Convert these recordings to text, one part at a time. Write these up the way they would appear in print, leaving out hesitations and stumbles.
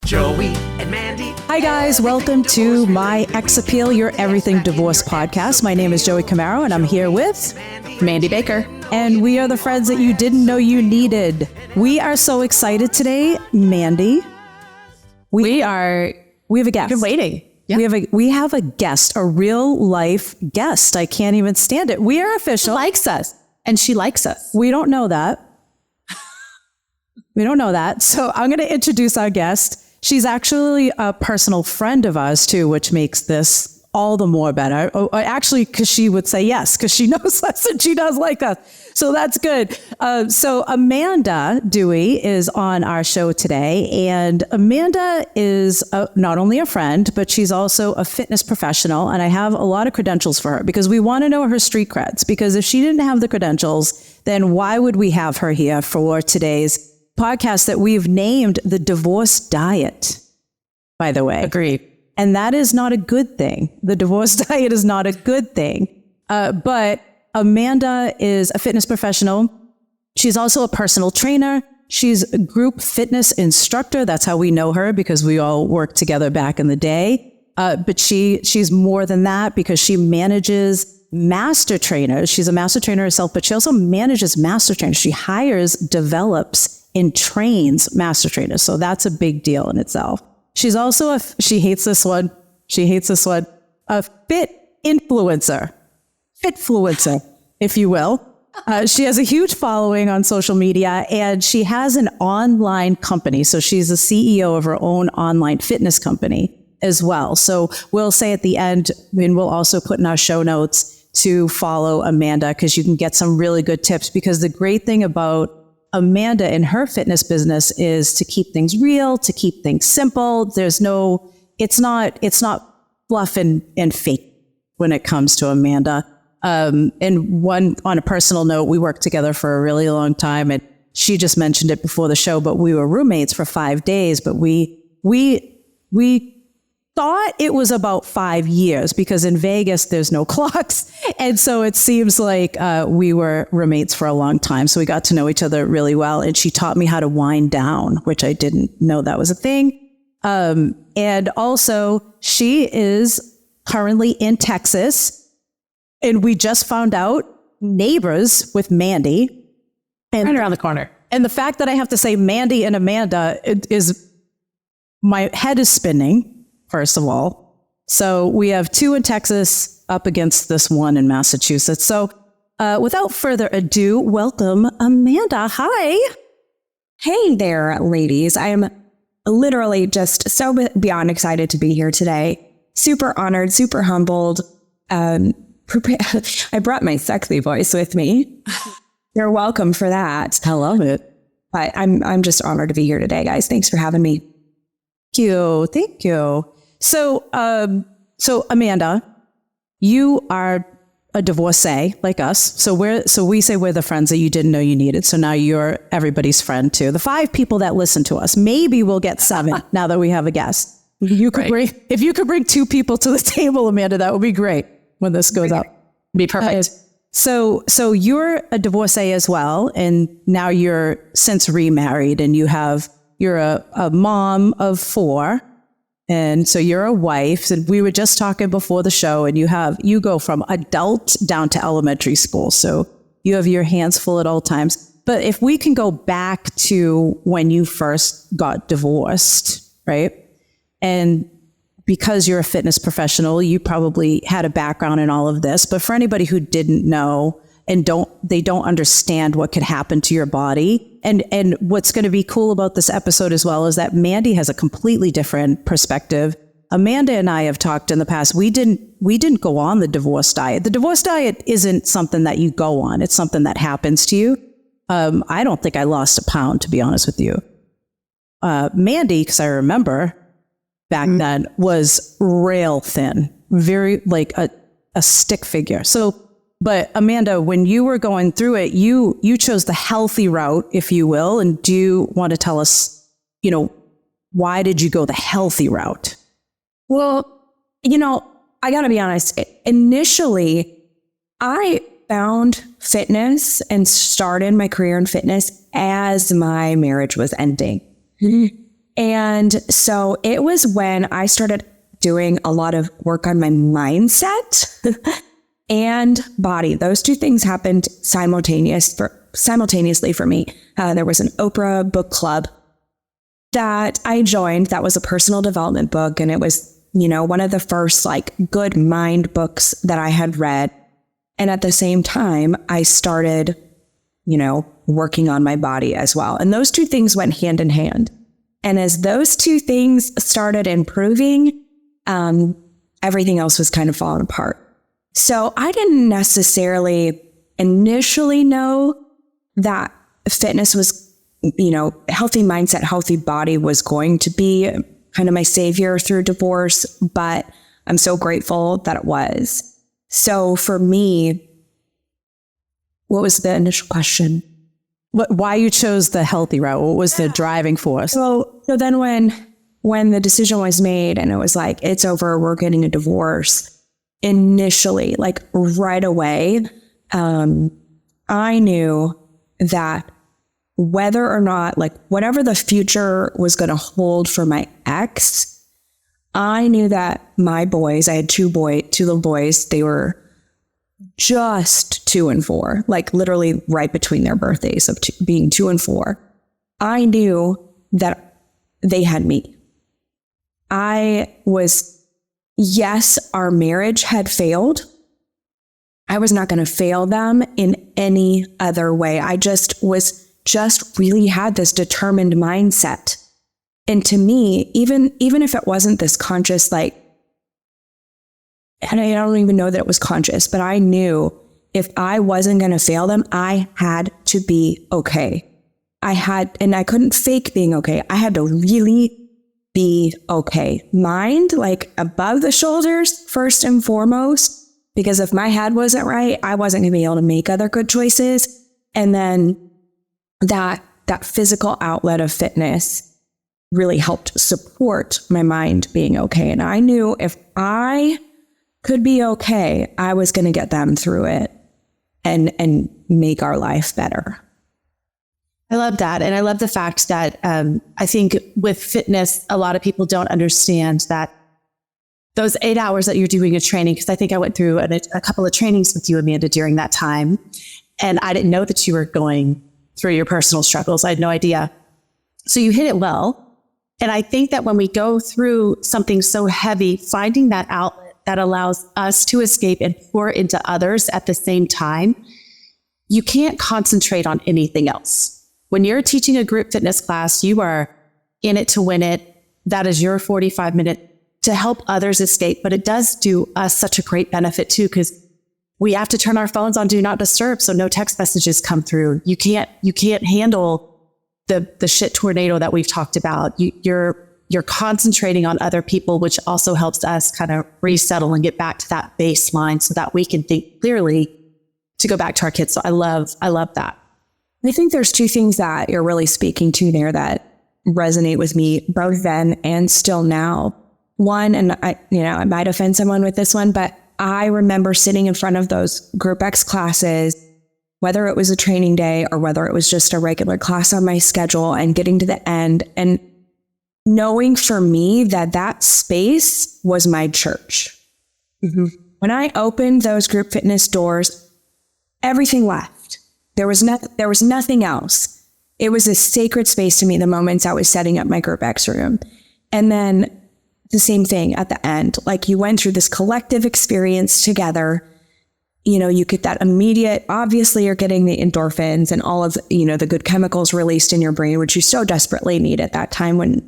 Joie and Mandy. Hi guys, welcome to my Ex Appeal, Your Everything Divorce podcast. My name is Joie Comeiro and I'm here with Mandy Baker. And we are the friends that you didn't know you needed. We are so excited today, Mandy. We have a guest. been waiting. Yeah. We have a guest, a real life guest. I can't even stand it. We are official. She likes us. And she likes us. We don't know that. We don't know that. So I'm going to introduce our guest. She's actually a personal friend of ours too, which makes this all the more better. Actually, because she would say yes, because she knows us and she does like us. So that's good. So Amanda Dewey is on our show today. And Amanda is not only a friend, but she's also a fitness professional. And I have a lot of credentials for her because we want to know her street creds. Because if she didn't have the credentials, then why would we have her here for today's podcast that we've named The Divorce Diet, by the way. Agreed. And that is not a good thing. The divorce diet is not a good thing. But Amanda is a fitness professional. She's also a personal trainer. She's a group fitness instructor. That's how we know her because we all worked together back in the day. But she's more than that because she manages master trainers. She's a master trainer herself, but she also manages master trainers. She hires, develops, and trains master trainers. So that's a big deal in itself. She's also she hates this one, a fitfluencer, if you will. She has a huge following on social media and she has an online company. So she's the CEO of her own online fitness company as well. So we'll say at the end, and we'll also put in our show notes to follow Amanda because you can get some really good tips because the great thing about Amanda and her fitness business is to keep things real, to keep things simple. It's not fluff and fake when it comes to Amanda. And on a personal note, we worked together for a really long time and she just mentioned it before the show, but we were roommates for 5 days, but we thought it was about 5 years because in Vegas, there's no clocks. And so it seems like we were roommates for a long time. So we got to know each other really well. And she taught me how to wind down, which I didn't know that was a thing. And also she is currently in Texas and we just found out neighbors with Mandy. And right around the corner. And the fact that I have to say Mandy and Amanda my head is spinning. First of all. So we have 2 in Texas up against this one in Massachusetts. So without further ado, welcome Amanda. Hi. Hey there, ladies. I am literally just so beyond excited to be here today. Super honored, super humbled. I brought my sexy voice with me. You're welcome for that. I love it. But I'm just honored to be here today, guys. Thanks for having me. Thank you. So Amanda, you are a divorcee like us. So we say we're the friends that you didn't know you needed. So now you're everybody's friend too. The 5 people that listen to us, maybe we'll get 7 now that we have a guest. If you could bring 2 people to the table, Amanda, that would be great when this goes up. Be perfect. So you're a divorcee as well. And now you're since remarried and you're a mom of 4. And so you're a wife, and we were just talking before the show, and you go from adult down to elementary school. So you have your hands full at all times. But if we can go back to when you first got divorced, right? And because you're a fitness professional, you probably had a background in all of this. But for anybody who didn't know and they don't understand what could happen to your body. And what's going to be cool about this episode as well is that Mandy has a completely different perspective. Amanda and I have talked in the past. We didn't go on the divorce diet. The divorce diet isn't something that you go on. It's something that happens to you. I don't think I lost a pound, to be honest with you. Mandy, because I remember back then, was rail thin, very like a stick figure. So, but Amanda, when you were going through it, you chose the healthy route, if you will. And do you want to tell us, why did you go the healthy route? Well, I got to be honest. Initially, I found fitness and started my career in fitness as my marriage was ending. And so it was when I started doing a lot of work on my mindset and body. Those two things happened simultaneously for me. There was an Oprah book club that I joined. That was a personal development book. And it was, one of the first like good mind books that I had read. And at the same time, I started, working on my body as well. And those two things went hand in hand. And as those two things started improving, everything else was kind of falling apart. So I didn't necessarily initially know that fitness was, healthy mindset, healthy body was going to be kind of my savior through divorce, but I'm so grateful that it was. So for me, what was the initial question? Why you chose the healthy route? What was the driving force? So then when the decision was made and it was like, it's over, we're getting a divorce, initially, like right away, I knew that whether or not, like whatever the future was going to hold for my ex, I knew that my boys, I had two little boys, they were just 2 and 4, like literally right between their birthdays of being 2 and 4. I knew that they had me. Yes, our marriage had failed. I was not going to fail them in any other way. I just really had this determined mindset. And to me, even if it wasn't this conscious, like, and I don't even know that it was conscious, but I knew if I wasn't going to fail them, I had to be okay. And I couldn't fake being okay. I had to really be okay. Mind, like above the shoulders, first and foremost, because if my head wasn't right, I wasn't going to be able to make other good choices. And then that physical outlet of fitness really helped support my mind being okay. And I knew if I could be okay, I was going to get them through it and make our life better. I love that. And I love the fact that I think with fitness, a lot of people don't understand that those 8 hours that you're doing a training, because I think I went through a couple of trainings with you, Amanda, during that time. And I didn't know that you were going through your personal struggles. I had no idea. So you hit it well. And I think that when we go through something so heavy, finding that outlet that allows us to escape and pour into others at the same time, you can't concentrate on anything else. When you're teaching a group fitness class, you are in it to win it. That is your 45-minute to help others escape. But it does do us such a great benefit too, because we have to turn our phones on do not disturb so no text messages come through. You can't handle the shit tornado that we've talked about. You're concentrating on other people, which also helps us kind of resettle and get back to that baseline so that we can think clearly to go back to our kids. So I love that. I think there's two things that you're really speaking to there that resonate with me both then and still now. One, and I might offend someone with this one, but I remember sitting in front of those Group X classes, whether it was a training day or whether it was just a regular class on my schedule, and getting to the end and knowing for me that space was my church. Mm-hmm. When I opened those group fitness doors, everything left. There was nothing else. It was a sacred space to me the moments I was setting up my Group X room. And then the same thing at the end, like you went through this collective experience together. You get that immediate, obviously you're getting the endorphins and all of, the good chemicals released in your brain, which you so desperately need at that time when,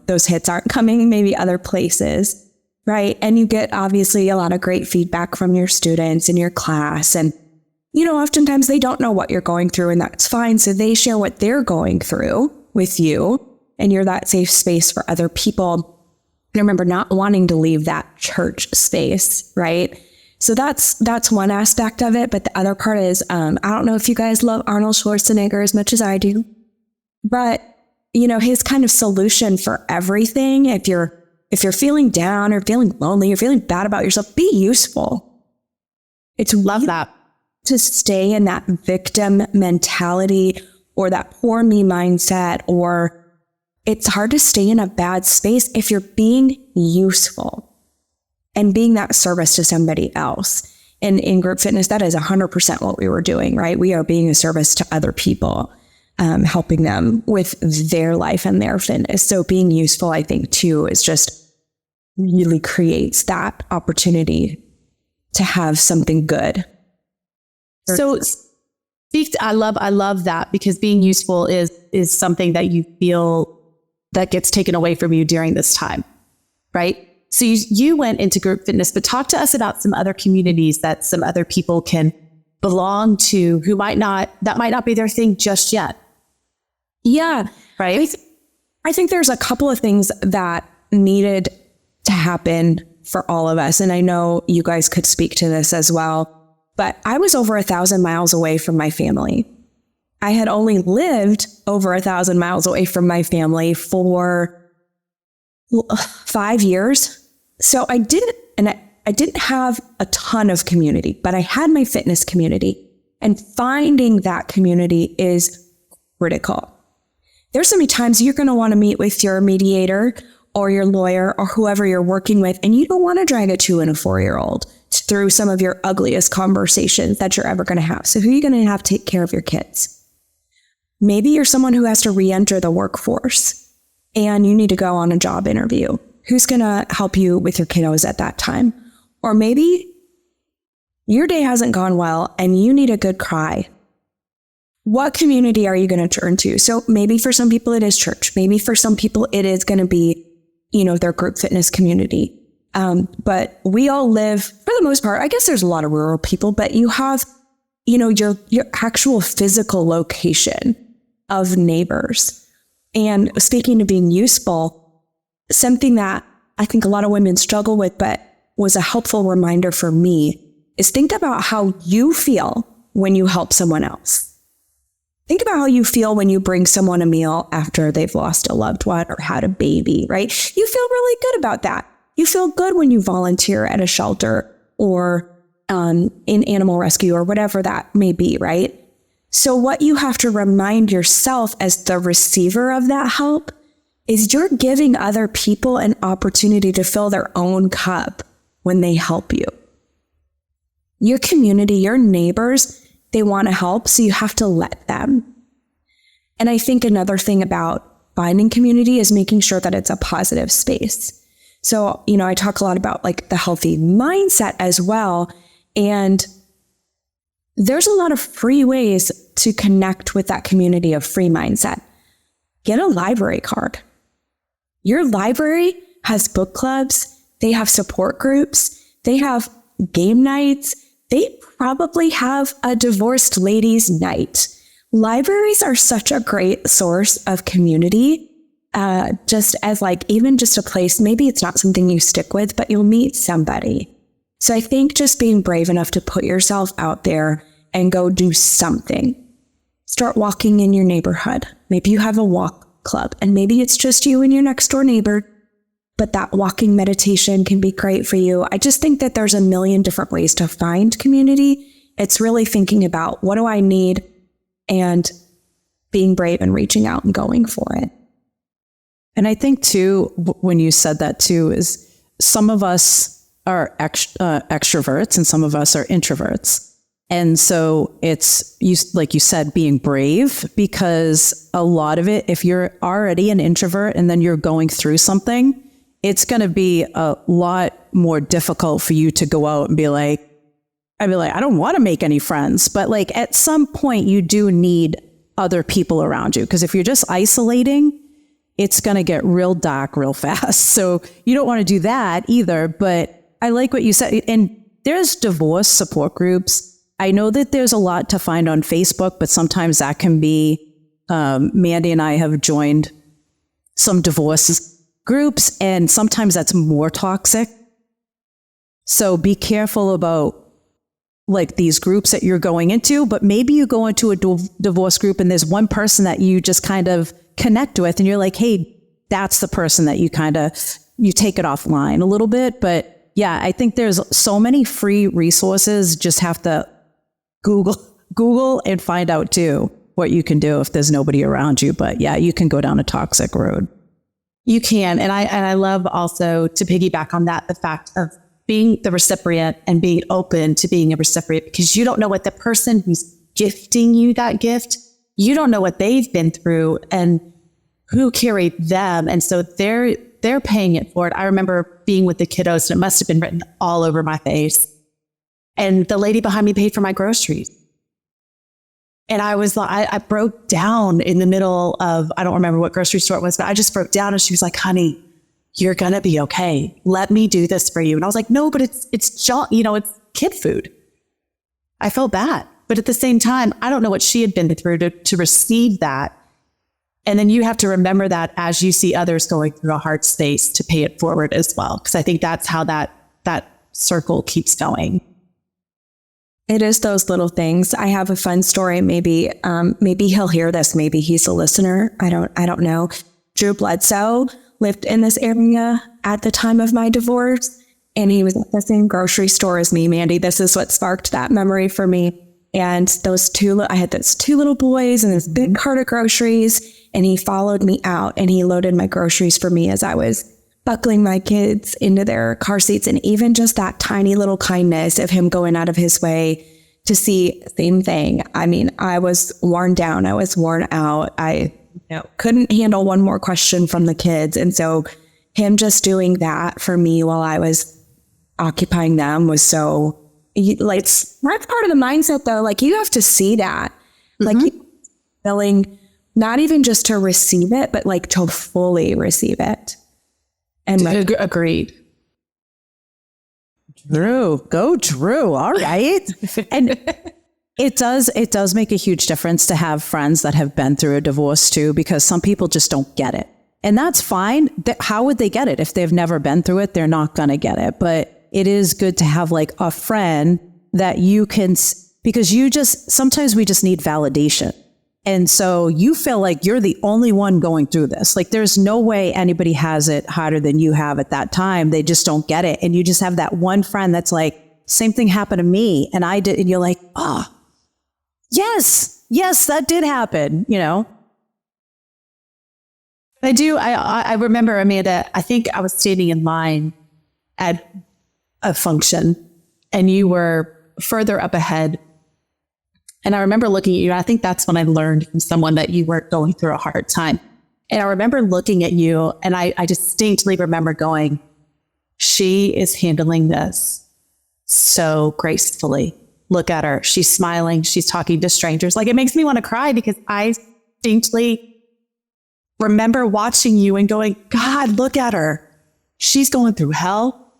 those hits aren't coming maybe other places, right? And you get obviously a lot of great feedback from your students in your class. And, oftentimes they don't know what you're going through, and that's fine. So they share what they're going through with you, and you're that safe space for other people. I remember not wanting to leave that church space, right? So that's one aspect of it. But the other part is, I don't know if you guys love Arnold Schwarzenegger as much as I do, but his kind of solution for everything, if you're feeling down or feeling lonely or feeling bad about yourself, be useful. It's love that. To stay in that victim mentality or that poor me mindset or it's hard to stay in a bad space if you're being useful and being that service to somebody else. And in group fitness, that is 100% what we were doing, right? We are being a service to other people, helping them with their life and their fitness. So being useful, I think, too, is just really creates that opportunity to have something good. So I love that, because being useful is something that you feel that gets taken away from you during this time, right? So you went into group fitness, but talk to us about some other communities that some other people can belong to who might not be their thing just yet. Yeah. Right. I think there's a couple of things that needed to happen for all of us. And I know you guys could speak to this as well, but I was over 1,000 miles away from my family. I had only lived over 1,000 miles away from my family for 5 years. So I didn't have a ton of community, but I had my fitness community, and finding that community is critical. There's so many times you're going to want to meet with your mediator or your lawyer or whoever you're working with, and you don't want to drag a 2 and a 4-year-old through some of your ugliest conversations that you're ever going to have. So who are you going to have to take care of your kids? Maybe you're someone who has to re-enter the workforce and you need to go on a job interview. Who's going to help you with your kiddos at that time? Or maybe your day hasn't gone well and you need a good cry. What community are you going to turn to? So maybe for some people it is church. Maybe for some people it is going to be, their group fitness community. But we all live, for the most part, I guess there's a lot of rural people, but you have, your actual physical location of neighbors. And speaking of being useful, something that I think a lot of women struggle with, but was a helpful reminder for me, is think about how you feel when you help someone else. Think about how you feel when you bring someone a meal after they've lost a loved one or had a baby, right? You feel really good about that. You feel good when you volunteer at a shelter or in animal rescue or whatever that may be, right? So what you have to remind yourself as the receiver of that help is you're giving other people an opportunity to fill their own cup when they help you. Your community, your neighbors, they want to help, so you have to let them. And I think another thing about finding community is making sure that it's a positive space. So, I talk a lot about like the healthy mindset as well. And there's a lot of free ways to connect with that community of free mindset. Get a library card. Your library has book clubs. They have support groups. They have game nights. They probably have a divorced ladies' night. Libraries are such a great source of community. Just as even just a place, maybe it's not something you stick with, but you'll meet somebody. So I think just being brave enough to put yourself out there and go do something. Start walking in your neighborhood. Maybe you have a walk club and maybe it's just you and your next door neighbor, but that walking meditation can be great for you. I just think that there's a million different ways to find community. It's really thinking about what do I need and being brave and reaching out and going for it. And I think too, when you said that too, is some of us are extroverts and some of us are introverts. And so it's, like you said, being brave, because a lot of it, if you're already an introvert and then you're going through something, it's going to be a lot more difficult for you to go out and be like, I don't want to make any friends. But at some point you do need other people around you. Because if you're just isolating, it's going to get real dark real fast. So you don't want to do that either. But I like what you said. And there's divorce support groups. I know that there's a lot to find on Facebook, but sometimes that can be, Mandy and I have joined some divorce groups, and sometimes that's more toxic. So be careful about these groups that you're going into, but maybe you go into a divorce group and there's one person that you just kind of connect with and you're like, hey, that's the person that you take it offline a little bit. But yeah, I think there's so many free resources. Just have to Google and find out too. what you can do if there's nobody around you. But yeah, you can go down a toxic road. You can. And I love also to piggyback on that, the fact of being the recipient and being open to being a recipient, because you don't know what the person who's gifting you that gift, you don't know what they've been through and who carried them. And so they're paying it forward. I remember being with the kiddos and it must have been written all over my face. And the lady behind me paid for my groceries. And I was like, I broke down in the middle of, I don't remember what grocery store it was, but I just broke down and she was like, honey, you're going to be okay. Let me do this for you. And I was like, no, but it's it's kid food. I felt bad. But at the same time, I don't know what she had been through to receive that. And then you have to remember that as you see others going through a hard space to pay it forward as well. Because I think that's how that circle keeps going. It is those little things. I have a fun story. Maybe he'll hear this. Maybe he's a listener. I don't know. Drew Bledsoe lived in this area at the time of my divorce, and he was at the same grocery store as me, Mandy. This is what sparked that memory for me. And I had those two little boys and this big cart of groceries, and he followed me out and he loaded my groceries for me as I was buckling my kids into their car seats. And even just that tiny little kindness of him going out of his way to see the same thing. I mean, I was worn down. I was worn out. I couldn't handle one more question from the kids. And so him just doing that for me while I was occupying them was so, like, that's part of the mindset though. Like, you have to see that, like, willing not even just to receive it, but like to fully receive it. And agreed. Drew, go Drew. All right. And it does make a huge difference to have friends that have been through a divorce too, because some people just don't get it. And that's fine. How would they get it? If they've never been through it, they're not going to get it. But it is good to have like a friend that you can, because sometimes we just need validation. And so you feel like you're the only one going through this. Like, there's no way anybody has it harder than you have at that time. They just don't get it. And you just have that one friend that's like, same thing happened to me. And I did. And you're like, yes, that did happen, I do. I remember, Amanda, I think I was standing in line at a function and you were further up ahead. And I remember looking at you. I think that's when I learned from someone that you weren't going through a hard time. And I remember looking at you and I distinctly remember going, she is handling this so gracefully. Look at her. She's smiling. She's talking to strangers. Like, it makes me want to cry because I distinctly remember watching you and going, God, look at her. She's going through hell.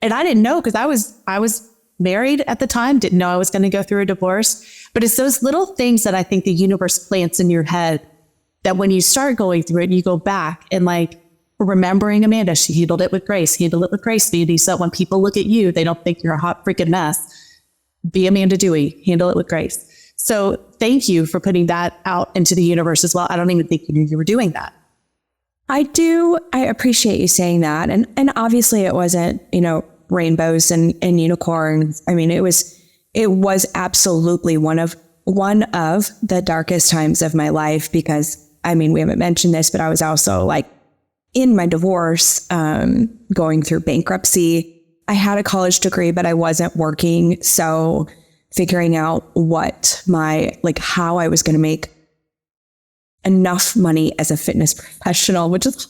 And I didn't know, because I was married at the time, didn't know I was going to go through a divorce. But it's those little things that I think the universe plants in your head that when you start going through it, you go back and like remembering Amanda, she handled it with grace, Mandy. So when people look at you, they don't think you're a hot freaking mess. Be Amanda Dewey, handle it with grace. So thank you for putting that out into the universe as well. I don't even think you knew you were doing that. I do. I appreciate you saying that. And obviously it wasn't, rainbows and unicorns. I mean, it was absolutely one of the darkest times of my life, because we haven't mentioned this, but I was also like in my divorce, going through bankruptcy. I had a college degree, but I wasn't working. So figuring out how I was going to make enough money as a fitness professional, which is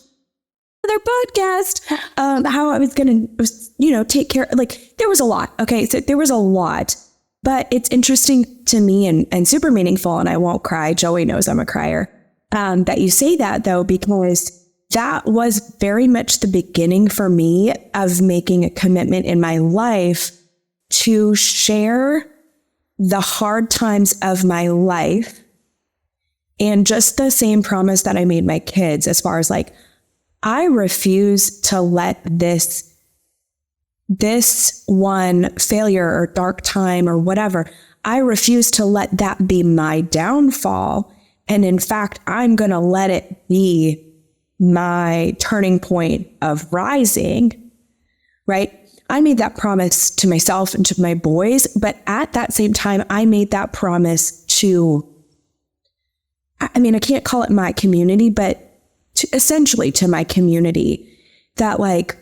their podcast, how I was going to, take care. Like, there was a lot. Okay. So there was a lot, but it's interesting to me and super meaningful. And I won't cry. Joie knows I'm a crier. That you say that though, because that was very much the beginning for me of making a commitment in my life to share the hard times of my life, and just the same promise that I made my kids, as far as like, I refuse to let this one failure or dark time or whatever, I refuse to let that be my downfall. And in fact, I'm going to let it be my turning point of rising, right? I made that promise to myself and to my boys, but at that same time, I made that promise to I mean, I can't call it my community, but essentially to my community, that like,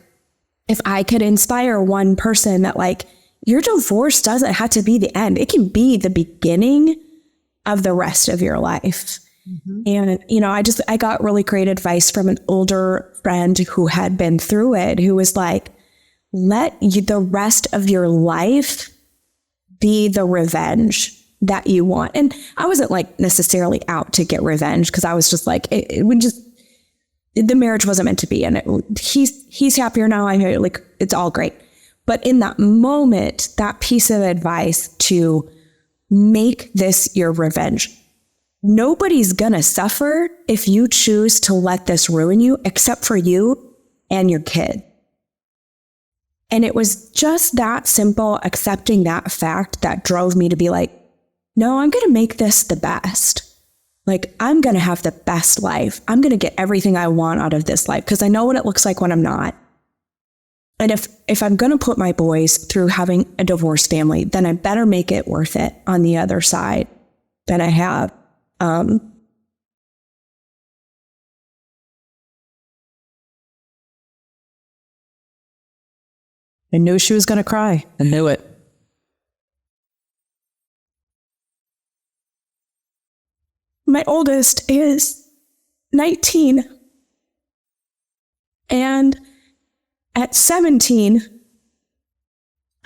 if I could inspire one person that like, your divorce doesn't have to be the end. It can be the beginning of the rest of your life. Mm-hmm. And, you know, I got really great advice from an older friend who had been through it, who was like, let the rest of your life be the revenge that you want. And I wasn't like necessarily out to get revenge, because I was just like, it would just, the marriage wasn't meant to be. And he's happier now. I'm here, like, it's all great. But in that moment, that piece of advice to make this your revenge. Nobody's gonna suffer if you choose to let this ruin you, except for you and your kid. And it was just that simple, accepting that fact, that drove me to be like, no, I'm gonna make this the best. Like, I'm gonna have the best life. I'm gonna get everything I want out of this life, because I know what it looks like when I'm not. And if I'm gonna put my boys through having a divorced family, then I better make it worth it on the other side than I have. I knew she was going to cry. I knew it. My oldest is 19. And at 17,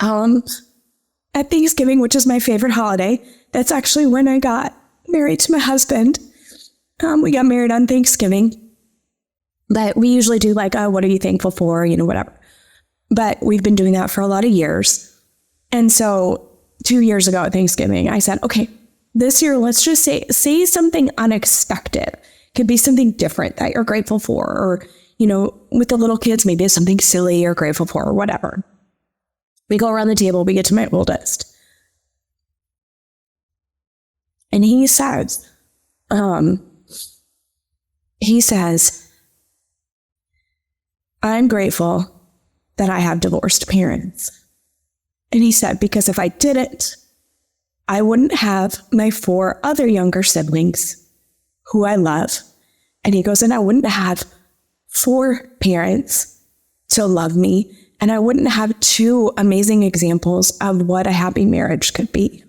at Thanksgiving, which is my favorite holiday, that's actually when I got married to my husband. We got married on Thanksgiving. But we usually do like, oh, what are you thankful for? You know, whatever. But we've been doing that for a lot of years. And so 2 years ago at Thanksgiving, I said, okay, this year, let's just say something unexpected. Could be something different that you're grateful for. Or, you know, with the little kids, maybe it's something silly you're grateful for or whatever. We go around the table, we get to my oldest. And he says, I'm grateful that I have divorced parents. And he said, because if I didn't, I wouldn't have my 4 other younger siblings who I love. And he goes, and I wouldn't have 4 parents to love me. And I wouldn't have 2 amazing examples of what a happy marriage could be.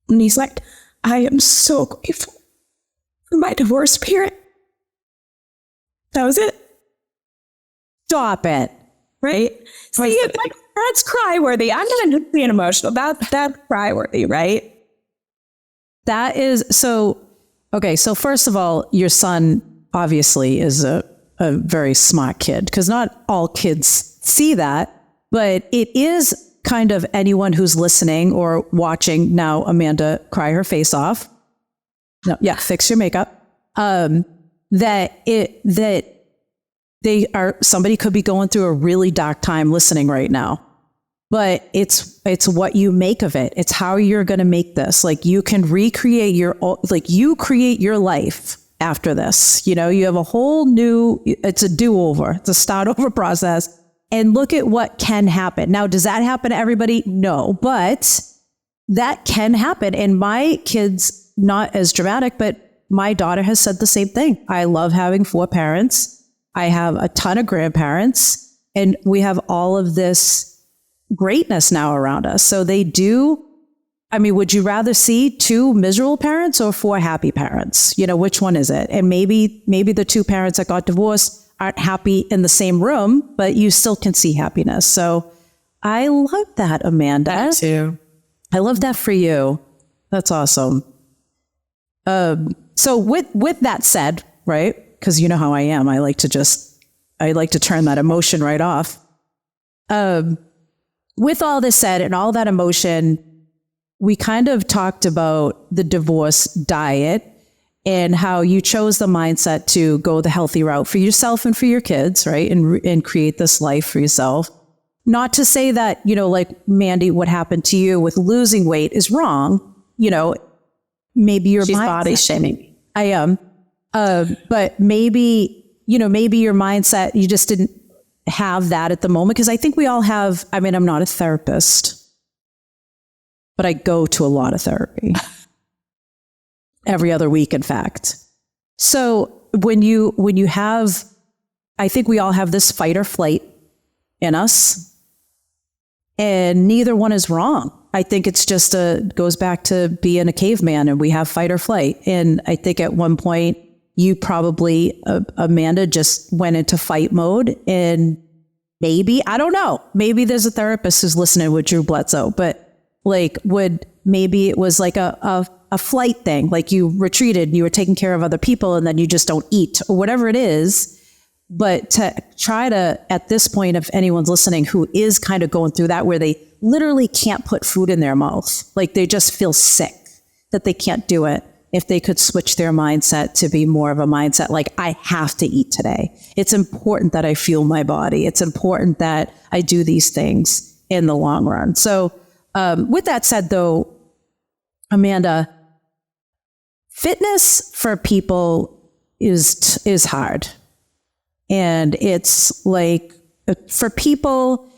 And he's like, I am so grateful for my divorced parent. That was it. Stop it. Right? See, it's like, that's cry-worthy. I'm not just being emotional. That's cry-worthy, right? That is so. Okay, so first of all, your son obviously is a very smart kid, because not all kids see that, but it is kind of anyone who's listening or watching now Amanda cry her face off. No, yeah, fix your makeup. Somebody could be going through a really dark time listening right now, but it's what you make of it. It's how you're going to make this. Like, you can recreate you create your life after this. You know, you have a whole new, it's a do-over. It's a start over process. And look at what can happen. Now, does that happen to everybody? No, but that can happen. And my kids, not as dramatic, but my daughter has said the same thing. I love having 4 parents. I have a ton of grandparents, and we have all of this greatness now around us. So they do. I mean, would you rather see 2 miserable parents or 4 happy parents? You know, which one is it? And maybe the 2 parents that got divorced aren't happy in the same room, but you still can see happiness. So I love that, Amanda. Me too. I love that for you. That's awesome. So with that said, right? Because you know how I am. I like to turn that emotion right off. With all this said and all that emotion, we kind of talked about the divorce diet and how you chose the mindset to go the healthy route for yourself and for your kids, right? And create this life for yourself. Not to say that, you know, like Mandy, what happened to you with losing weight is wrong. You know, maybe your She's body shaming. I am. But maybe your mindset, you just didn't have that at the moment. Because I think we all have, I mean, I'm not a therapist, but I go to a lot of therapy. every other week, in fact. So when you have, I think we all have this fight or flight in us, and neither one is wrong. I think it's just goes back to being a caveman, and we have fight or flight. And I think at one point you probably, Amanda, just went into fight mode, and maybe, I don't know, maybe there's a therapist who's listening with Drew Bledsoe, but like maybe it was like a flight thing, like you retreated, you were taking care of other people, and then you just don't eat or whatever it is. But to try to, at this point, if anyone's listening who is kind of going through that, where they literally can't put food in their mouth, like they just feel sick that they can't do it, if they could switch their mindset to be more of a mindset like, I have to eat today. It's important that I fuel my body. It's important that I do these things in the long run. So with that said, though, Amanda, fitness for people is hard. And it's like, for people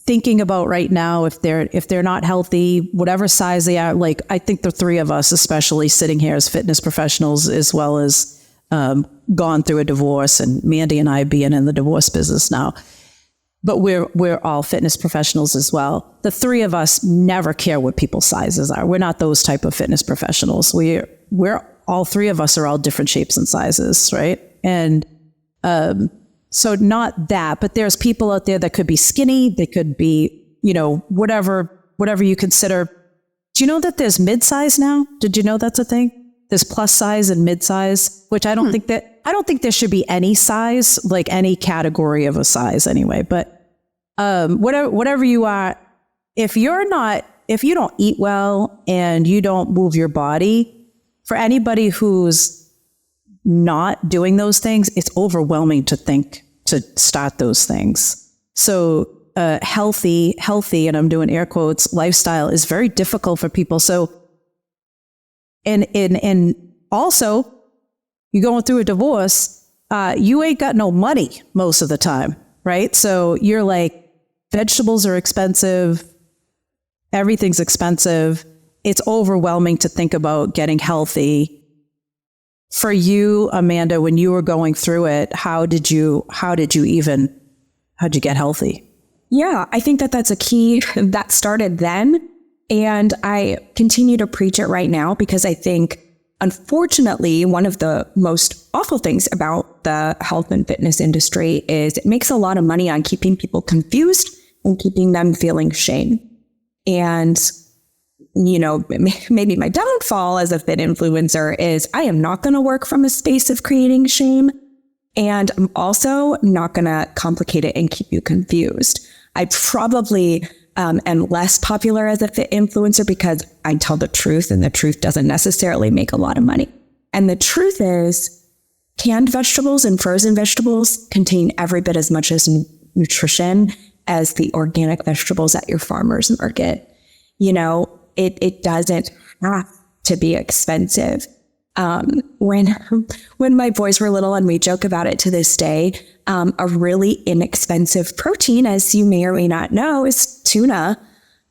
thinking about right now, if they're not healthy, whatever size they are, like I think the three of us, especially sitting here as fitness professionals, as well as gone through a divorce, and Mandy and I being in the divorce business now, but we're all fitness professionals as well. The three of us never care what people's sizes are. We're not those type of fitness professionals. We're all three of us are all different shapes and sizes, right? And so not that, but there's people out there that could be skinny. They could be, whatever you consider. Do you know that there's mid-size now? Did you know that's a thing? There's plus size and mid-size, which I don't think there should be any size, like any category of a size anyway. But whatever you are, if you don't eat well and you don't move your body, for anybody who's not doing those things, it's overwhelming to think to start those things. So healthy, and I'm doing air quotes, lifestyle is very difficult for people. So, and also you're going through a divorce, you ain't got no money most of the time, right? So you're like, vegetables are expensive. Everything's expensive. It's overwhelming to think about getting healthy. For you, Amanda, when you were going through it, how'd you get healthy? Yeah, I think that's a key that started then. And I continue to preach it right now, because I think, unfortunately, one of the most awful things about the health and fitness industry is it makes a lot of money on keeping people confused and keeping them feeling shame. And maybe my downfall as a fit influencer is I am not going to work from a space of creating shame. And I'm also not going to complicate it and keep you confused. I probably am less popular as a fit influencer because I tell the truth, and the truth doesn't necessarily make a lot of money. And the truth is, canned vegetables and frozen vegetables contain every bit as much as nutrition as the organic vegetables at your farmer's market. It doesn't have to be expensive. When my boys were little, and we joke about it to this day, a really inexpensive protein, as you may or may not know, is tuna,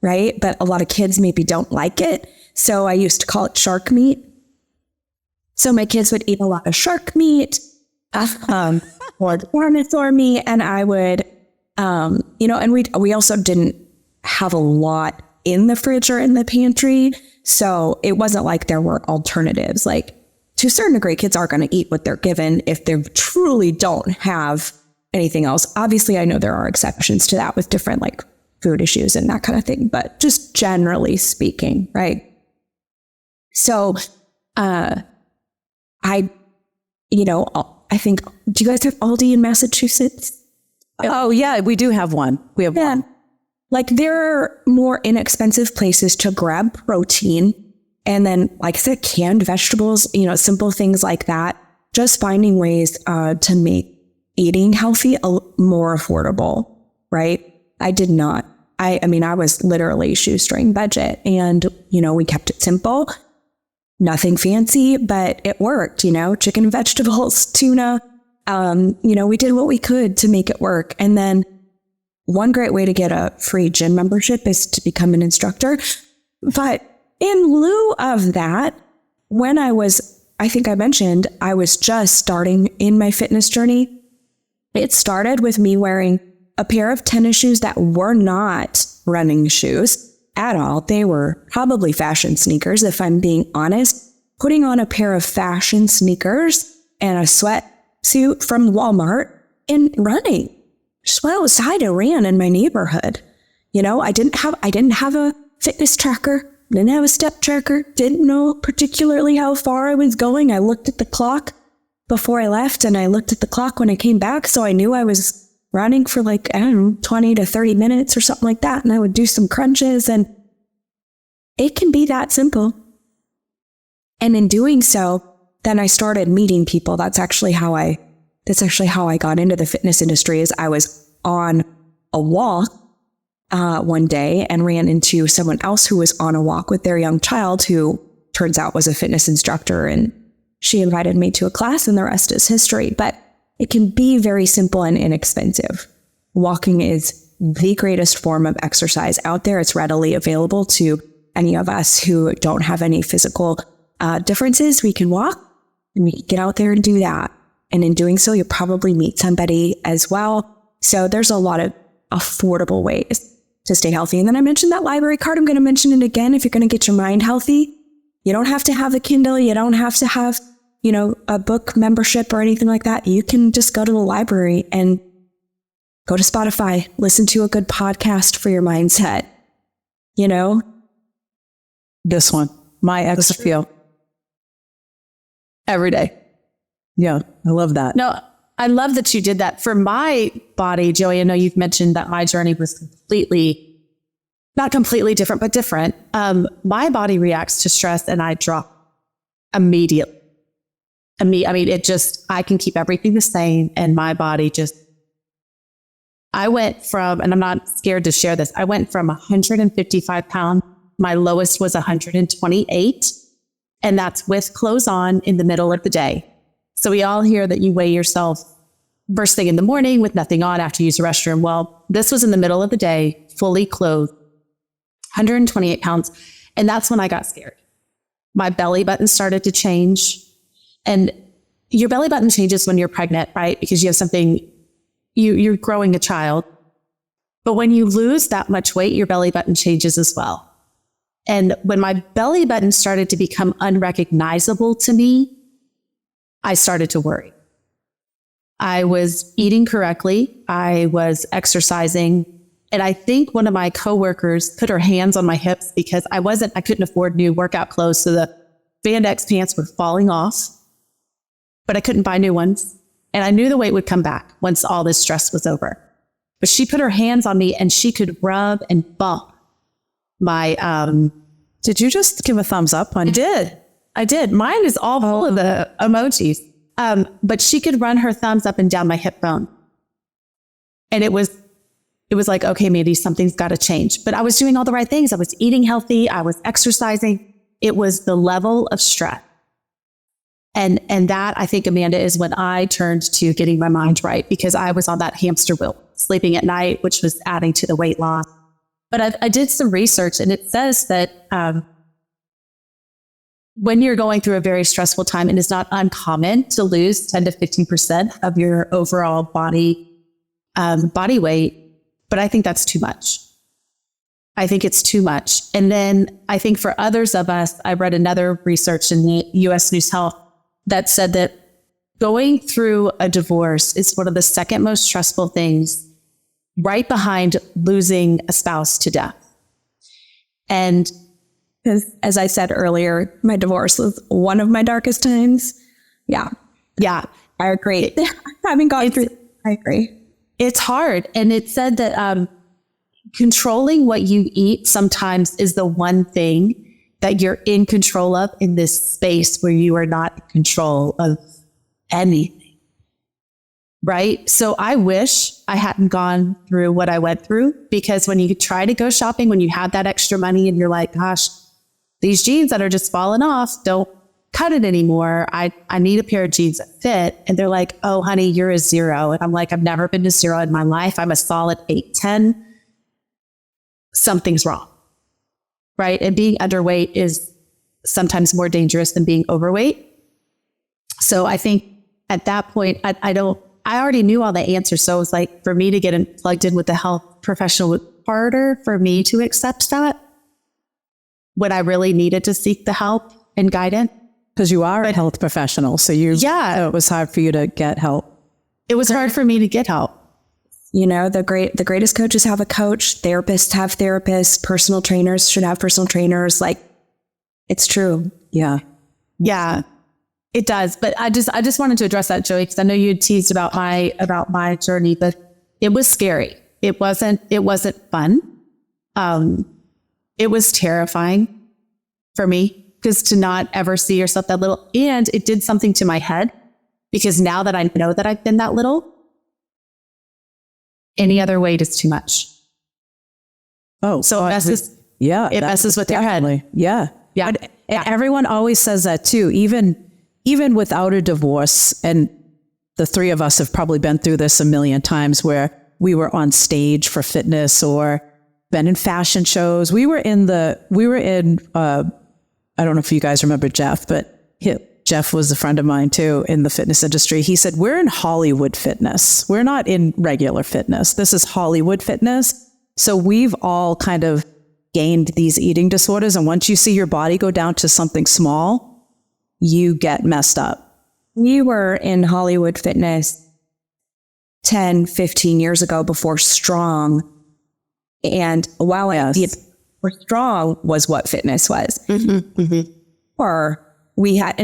right? But a lot of kids maybe don't like it. So I used to call it shark meat. So my kids would eat a lot of shark meat, or dinosaur meat, and I would, and we also didn't have a lot in the fridge or in the pantry. So it wasn't like there were alternatives. Like, to a certain degree, kids are going to eat what they're given if they truly don't have anything else. Obviously, I know there are exceptions to that with different like food issues and that kind of thing, but just generally speaking, right? So, I think, do you guys have Aldi in Massachusetts? Oh yeah, we do have one. We have one. Like, there are more inexpensive places to grab protein. And then, like I said, canned vegetables, simple things like that. Just finding ways to make eating healthy more affordable, right? I did not. I was literally shoestring budget, and, we kept it simple. Nothing fancy, but it worked, chicken, vegetables, tuna. We did what we could to make it work. And then one great way to get a free gym membership is to become an instructor. But in lieu of that, when I think I mentioned, I was just starting in my fitness journey. It started with me wearing a pair of tennis shoes that were not running shoes at all. They were probably fashion sneakers, if I'm being honest. Putting on a pair of fashion sneakers and a sweatsuit from Walmart and running. Just went outside and ran in my neighborhood. I didn't have a fitness tracker, didn't have a step tracker, didn't know particularly how far I was going. I looked at the clock before I left and I looked at the clock when I came back. So I knew I was running for 20 to 30 minutes or something like that. And I would do some crunches, and it can be that simple. And in doing so, then I started meeting people. That's actually how I got into the fitness industry. Is I was on a walk one day and ran into someone else who was on a walk with their young child, who turns out was a fitness instructor, and she invited me to a class, and the rest is history. But it can be very simple and inexpensive. Walking is the greatest form of exercise out there. It's readily available to any of us who don't have any physical differences. We can walk and we can get out there and do that. And in doing so, you'll probably meet somebody as well. So there's a lot of affordable ways to stay healthy. And then I mentioned that library card. I'm going to mention it again. If you're going to get your mind healthy, you don't have to have a Kindle. You don't have to have, a book membership or anything like that. You can just go to the library and go to Spotify, listen to a good podcast for your mindset. This one, my ex appeal. Every day. Yeah, I love that. No, I love that you did that. For my body, Joey, I know you've mentioned that my journey was not completely different, but different. My body reacts to stress and I drop immediately. I can keep everything the same, and my body I went from, and I'm not scared to share this, I went from 155 pounds. My lowest was 128. And that's with clothes on in the middle of the day. So we all hear that you weigh yourself first thing in the morning with nothing on after you use the restroom. Well, this was in the middle of the day, fully clothed, 128 pounds. And that's when I got scared. My belly button started to change. And your belly button changes when you're pregnant, right? Because you have you're growing a child. But when you lose that much weight, your belly button changes as well. And when my belly button started to become unrecognizable to me, I started to worry. I was eating correctly. I was exercising. And I think one of my coworkers put her hands on my hips because I couldn't afford new workout clothes. So the spandex pants were falling off, but I couldn't buy new ones. And I knew the weight would come back once all this stress was over. But she put her hands on me and she could rub and bump my, did you just give a thumbs up on? I did. Mine is all full of the emojis. But she could run her thumbs up and down my hip bone. And it was like, okay, Mandy, something's got to change. But I was doing all the right things. I was eating healthy. I was exercising. It was the level of stress. And that, I think, Amanda, is when I turned to getting my mind right, because I was on that hamster wheel, sleeping at night, which was adding to the weight loss. But I did some research, and it says that when you're going through a very stressful time, it is not uncommon to lose 10 to 15% of your overall body weight. But I think that's too much. I think it's too much. And then I think for others of us, I read another research in the US News Health that said that going through a divorce is one of the second most stressful things, right behind losing a spouse to death. And as I said earlier, my divorce was one of my darkest times. Yeah. I agree. Having gone through, I agree. It's hard. And it said that controlling what you eat sometimes is the one thing that you're in control of in this space where you are not in control of anything. Right? So I wish I hadn't gone through what I went through, because when you try to go shopping, when you have that extra money and you're like, gosh, these jeans that are just falling off, don't cut it anymore. I need a pair of jeans that fit. And they're like, oh, honey, you're a 0. And I'm like, I've never been to 0 in my life. I'm a solid 8, 10. Something's wrong. Right? And being underweight is sometimes more dangerous than being overweight. So I think at that point, I already knew all the answers. So it was like, for me to get plugged in with the health professional was harder for me to accept that when I really needed to seek the help and guidance. Because you are a health professional. So it was hard for you to get help. It was hard for me to get help. You know, the greatest coaches have a coach, therapists have therapists, personal trainers should have personal trainers. Like, it's true. Yeah. Yeah, it does. But I just wanted to address that, Joey, because I know you had teased about my journey, but it was scary. It wasn't fun. It was terrifying for me, because to not ever see yourself that little, and it did something to my head, because now that I know that I've been that little, any other weight is too much. Oh, so it messes with your head. Yeah. Yeah. And everyone always says that too, even without a divorce. And the three of us have probably been through this a million times, where we were on stage for fitness or been in fashion shows. We were in I don't know if you guys remember Jeff, but Jeff was a friend of mine too in the fitness industry. He said, we're in Hollywood fitness. We're not in regular fitness. This is Hollywood fitness. So we've all kind of gained these eating disorders. And once you see your body go down to something small, you get messed up. We were in Hollywood fitness 10, 15 years ago before Strong. And while Strong was what fitness was. Mm-hmm, mm-hmm. Or we had,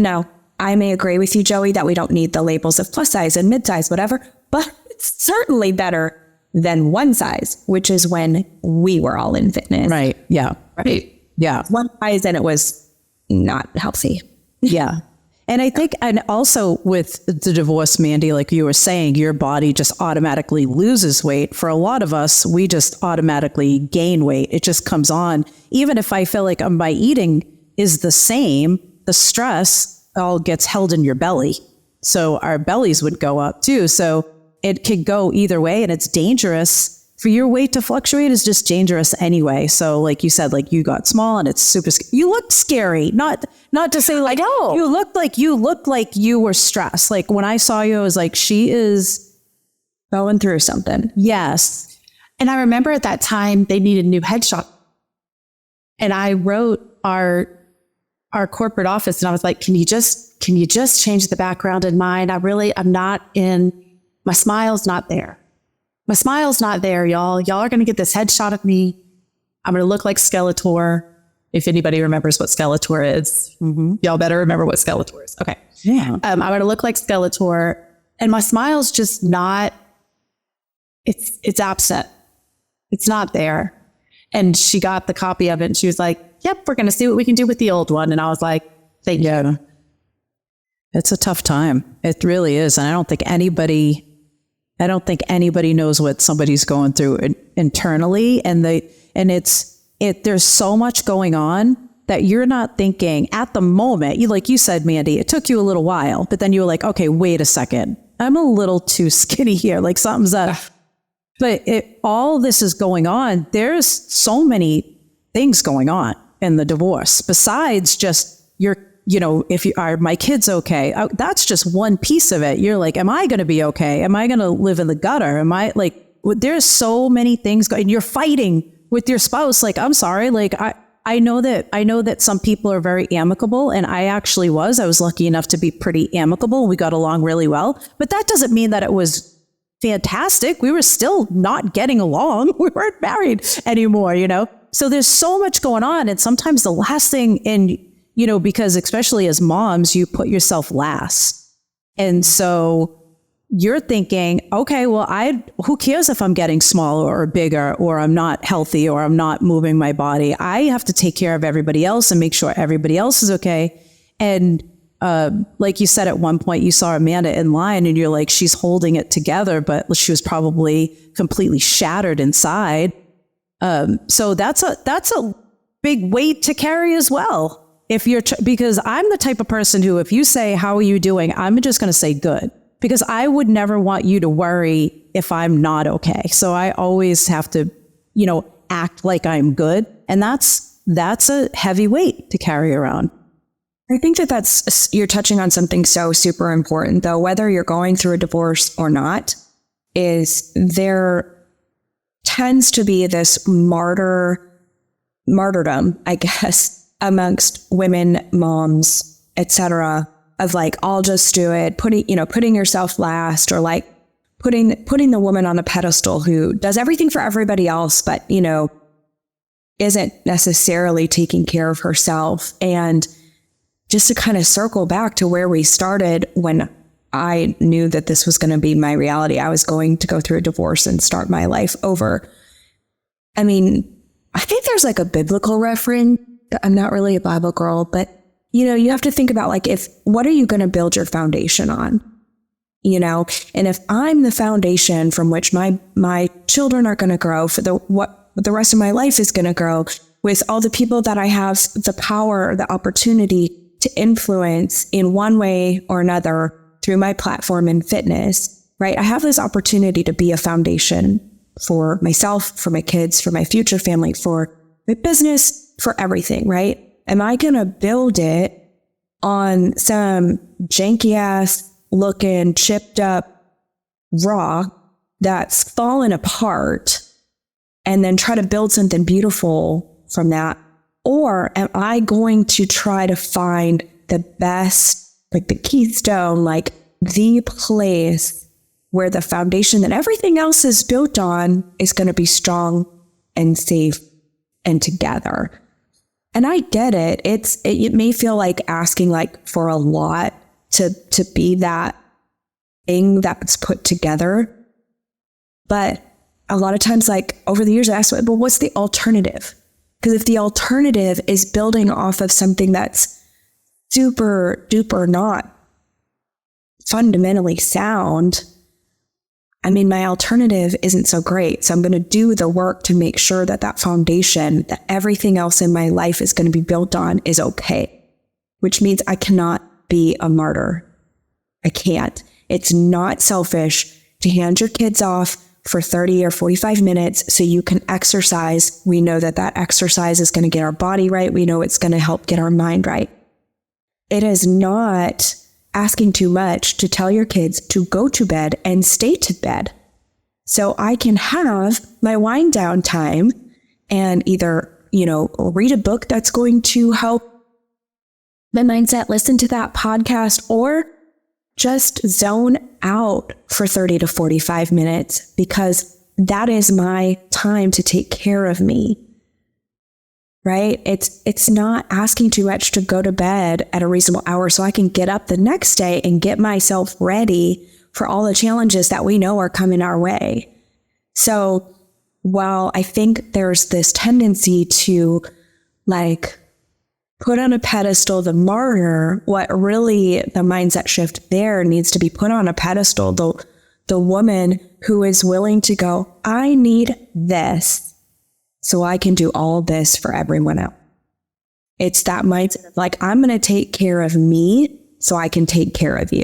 I may agree with you, Joey, that we don't need the labels of plus size and mid size, whatever, but it's certainly better than one size, which is when we were all in fitness. Right. Yeah. Right. Yeah. One size and it was not healthy. Yeah. And I think, and also with the divorce, Mandy, like you were saying, your body just automatically loses weight. For a lot of us, we just automatically gain weight. It just comes on. Even if I feel like my eating is the same, the stress all gets held in your belly. So our bellies would go up too. So it could go either way, and it's dangerous. For your weight to fluctuate is just dangerous anyway. So like you said, like you got small and it's super, you look scary. Not to say like, you look like you were stressed. Like when I saw you, I was like, she is going through something. Yes. And I remember at that time they needed a new headshot. And I wrote our corporate office and I was like, can you just change the background in mine? My smile's not there. My smile's not there, y'all. Y'all are going to get this headshot of me. I'm going to look like Skeletor. If anybody remembers what Skeletor is, y'all better remember what Skeletor is. Okay. Yeah. I'm going to look like Skeletor, and my smile's just not. It's absent. It's not there. And she got the copy of it, and she was like, "Yep, we're going to see what we can do with the old one." And I was like, "Thank you." It's a tough time. It really is, and I don't think anybody knows what somebody's going through internally. And there's so much going on that you're not thinking at the moment. Like you said, Mandy, it took you a little while, but then you were like, okay, wait a second. I'm a little too skinny here. Like something's up. But all this is going on. There's so many things going on in the divorce besides just if you are, my kid's okay. That's just one piece of it. You're like, am I going to be okay? Am I going to live in the gutter? Am I like, there's so many things going, you're fighting with your spouse. Like, I'm sorry. Like, I know that some people are very amicable, and I actually was. I was lucky enough to be pretty amicable. We got along really well, but that doesn't mean that it was fantastic. We were still not getting along. We weren't married anymore, So there's so much going on. And sometimes the last thing because especially as moms, you put yourself last. And so you're thinking, okay, well, who cares if I'm getting smaller or bigger, or I'm not healthy, or I'm not moving my body? I have to take care of everybody else and make sure everybody else is okay. And like you said, at one point you saw Amanda in line and you're like, she's holding it together, but she was probably completely shattered inside. So that's a big weight to carry as well. Because I'm the type of person who, if you say, how are you doing? I'm just going to say good, because I would never want you to worry if I'm not okay. So I always have to, act like I'm good. And that's a heavy weight to carry around. I think you're touching on something so super important, though, whether you're going through a divorce or not, is there tends to be this martyrdom, I guess, amongst women, moms, etc., of like, I'll just do it, putting yourself last, or like putting the woman on a pedestal who does everything for everybody else, but, isn't necessarily taking care of herself. And just to kind of circle back to where we started, when I knew that this was going to be my reality, I was going to go through a divorce and start my life over. I mean, I think there's like a biblical reference. I'm not really a Bible girl, but you have to think about like, what are you going to build your foundation on? And if I'm the foundation from which my children are going to grow, for what the rest of my life is going to grow, with all the people that I have the power, the opportunity to influence in one way or another through my platform in fitness, right? I have this opportunity to be a foundation for myself, for my kids, for my future family, for my business, for everything, right? Am I going to build it on some janky ass looking, chipped up rock that's fallen apart and then try to build something beautiful from that? Or am I going to try to find the best, like the keystone, like the place where the foundation that everything else is built on is going to be strong and safe and together? And I get it. It may feel like asking like for a lot to be that thing that's put together. But a lot of times, like over the years, I asked, well, what's the alternative? Because if the alternative is building off of something that's super duper not fundamentally sound, I mean, my alternative isn't so great. So I'm going to do the work to make sure that that foundation, that everything else in my life is going to be built on, is okay, which means I cannot be a martyr. I can't. It's not selfish to hand your kids off for 30 or 45 minutes so you can exercise. We know that exercise is going to get our body right. We know it's going to help get our mind right. It is not asking too much to tell your kids to go to bed and stay to bed so I can have my wind down time and either, read a book that's going to help my mindset, listen to that podcast, or just zone out for 30 to 45 minutes, because that is my time to take care of me, right? It's not asking too much to go to bed at a reasonable hour so I can get up the next day and get myself ready for all the challenges that we know are coming our way. So while I think there's this tendency to like put on a pedestal the martyr, what really the mindset shift there needs to be put on a pedestal, the woman who is willing to go, I need this so I can do all this for everyone else. It's that mindset of like, I'm going to take care of me so I can take care of you.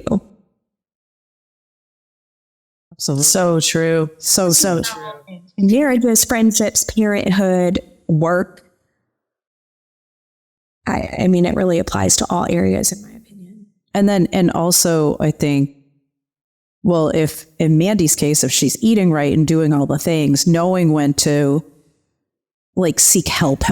Absolutely. So true. So true. Marriages, friendships, parenthood, work. I mean, it really applies to all areas, in my opinion. And also, I think, well, if in Mandy's case, if she's eating right and doing all the things, knowing when to like seek help,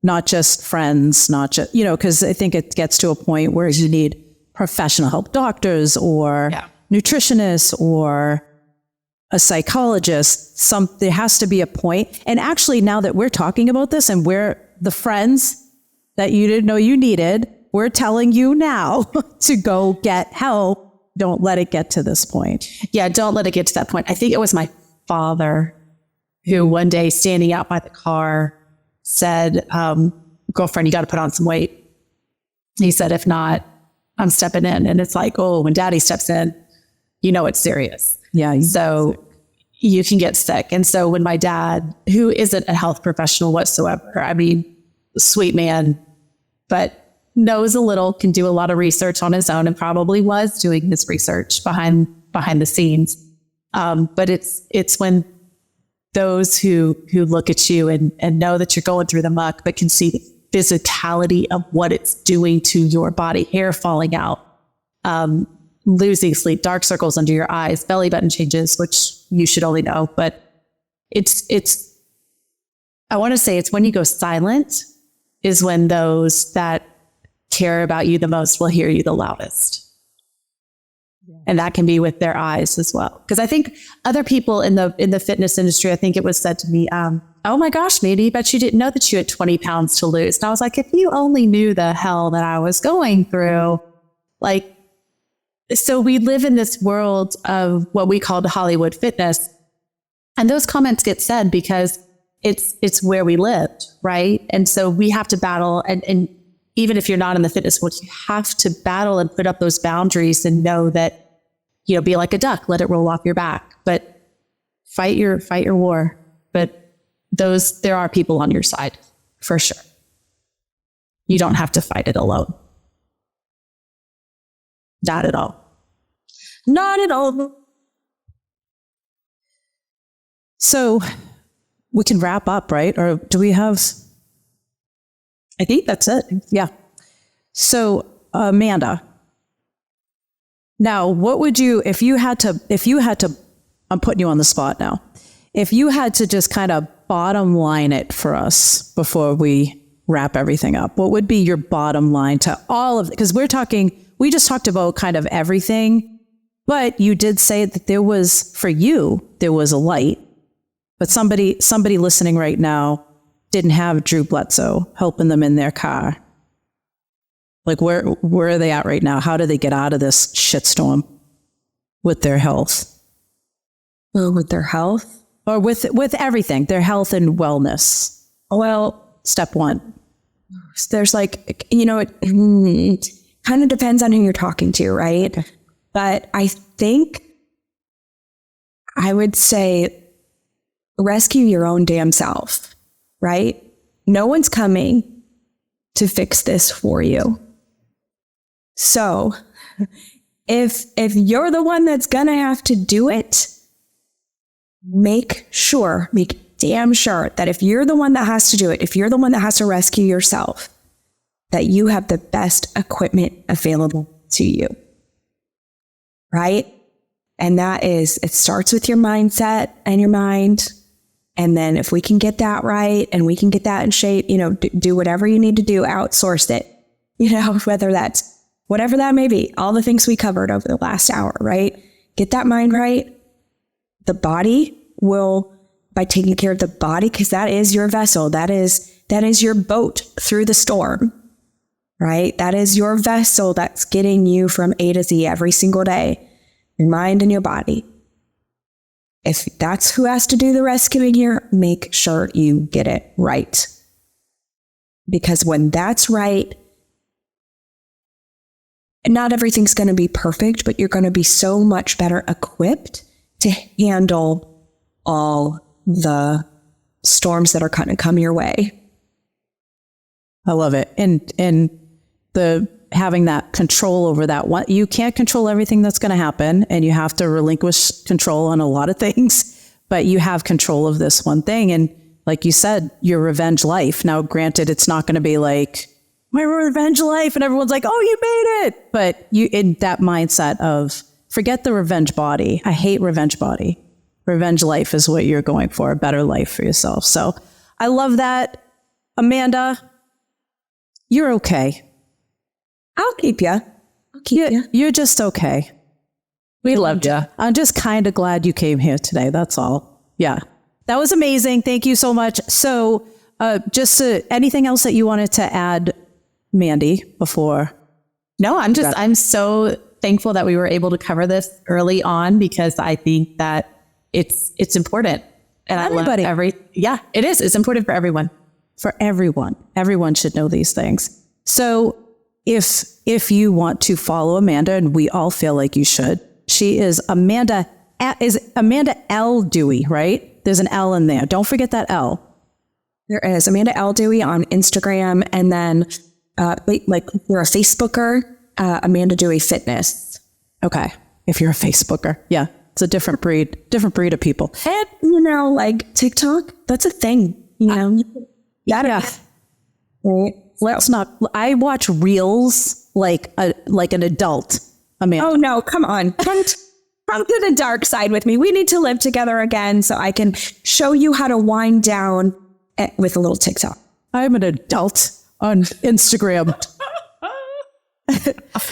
not just friends, not just, because I think it gets to a point where you need professional help, doctors or nutritionists or a psychologist. There has to be a point. And actually, now that we're talking about this and we're the friends that you didn't know you needed, we're telling you now to go get help. Don't let it get to this point. Yeah, don't let it get to that point. I think it was my father who one day standing out by the car said, girlfriend, you got to put on some weight. He said, if not, I'm stepping in. And it's like, oh, when daddy steps in, it's serious. Yeah. So you can get sick. And so when my dad, who isn't a health professional whatsoever, I mean, sweet man, but knows a little, can do a lot of research on his own and probably was doing his research behind the scenes. But it's when those who look at you and know that you're going through the muck, but can see physicality of what it's doing to your body, hair falling out, losing sleep, dark circles under your eyes, belly button changes, which you should only know, but I want to say it's when you go silent is when those that care about you the most will hear you the loudest. And that can be with their eyes as well. Because I think other people in the fitness industry, I think it was said to me, oh my gosh, Mandy, but you didn't know that you had 20 pounds to lose. And I was like, if you only knew the hell that I was going through, like, so we live in this world of what we call Hollywood fitness. And those comments get said because it's where we lived, right? And so we have to battle. And even if you're not in the fitness world, you have to battle and put up those boundaries and know that, you know, be like a duck, let it roll off your back, but fight your war. But there are people on your side for sure. You don't have to fight it alone. Not at all. Not at all. So we can wrap up, right? Or do we have? I think that's it. Yeah. So Amanda, now what would you, if you had to, I'm putting you on the spot now. If you had to just kind of bottom line it for us before we wrap everything up, what would be your bottom line to all of it? Because we just talked about kind of everything, but you did say that there was a light, but somebody listening right now didn't have Drew Bledsoe helping them in their car. Like where are they at right now? How do they get out of this shitstorm with their health? Well, with their health? Or with everything, their health and wellness. Well, step one. There's like, you know, it kind of depends on who you're talking to, right? Okay. But I think I would say rescue your own damn self, right? No one's coming to fix this for you. So if you're the one that's gonna have to do it, make damn sure that if you're the one that has to do it, if you're the one that has to rescue yourself, that you have the best equipment available to you, right? And it starts with your mindset and your mind. And then if we can get that right and we can get that in shape, you know, do whatever you need to do, outsource it, you know, whether that's whatever that may be, all the things we covered over the last hour, right? Get that mind right. The body will, by taking care of the body, because that is your vessel, that is your boat through the storm, right? That is your vessel that's getting you from A to Z every single day, your mind and your body. If that's who has to do the rescuing here, make sure you get it right. Because when that's right, not everything's going to be perfect, but you're going to be so much better equipped to handle all the storms that are going to come your way. I love it. And having that control over that one, you can't control everything that's going to happen, and you have to relinquish control on a lot of things, but you have control of this one thing. And like you said, your revenge life. Now, granted, it's not going to be like my revenge life and everyone's like, oh, you made it. But you, in that mindset of forget the revenge body. I hate revenge body. Revenge life is what you're going for, a better life for yourself. So I love that. Amanda, you're okay. I'll keep you. You're just okay. We loved you. I'm just kind of glad you came here today. That's all. Yeah. That was amazing. Thank you so much. So anything else that you wanted to add, Mandy, before? No, I'm so thankful that we were able to cover this early on, because I think that it's important. And everybody. It is. It's important for everyone. For everyone. Everyone should know these things. So if you want to follow Amanda, and we all feel like you should, she is Amanda L. Dewey, right? There's an L in there. Don't forget that L. There is Amanda L. Dewey on Instagram. And then like if you're a Facebooker, Amanda Dewey Fitness. Okay. If you're a Facebooker. Yeah. It's a different breed of people. And, you know, like TikTok, that's a thing, you know. Yeah. Right? Let's not. I watch reels like an adult, Amanda. Oh no, come on. Come to the dark side with me. We need to live together again so I can show you how to wind down with a little TikTok. I'm an adult on Instagram.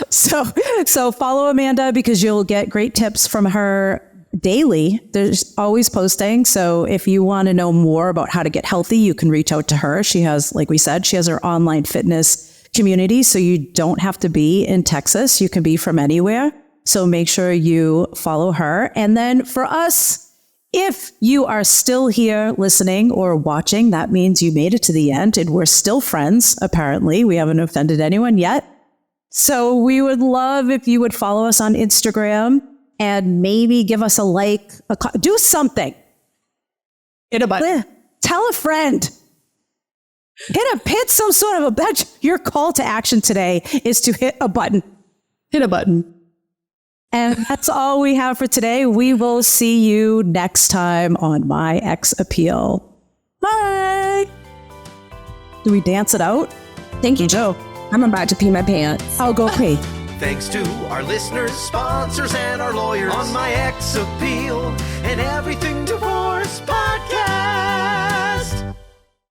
So follow Amanda because you'll get great tips from her daily. There's always posting. So if you want to know more about how to get healthy, you can reach out to her. She has, like we said, she has her online fitness community. So you don't have to be in Texas. You can be from anywhere. So make sure you follow her. And then for us, if you are still here listening or watching, that means you made it to the end and we're still friends. Apparently, we haven't offended anyone yet. So we would love if you would follow us on Instagram and maybe give us a like, do something. Hit a button. Tell a friend. Hit some sort of your call to action today is to hit a button. Hit a button. And that's all we have for today. We will see you next time on My Ex Appeal. Bye. Do we dance it out? Thank you, Joe. I'm about to pee my pants. I'll go pee. Thanks to our listeners, sponsors, and our lawyers on My Ex Appeal and Everything Divorce Podcast.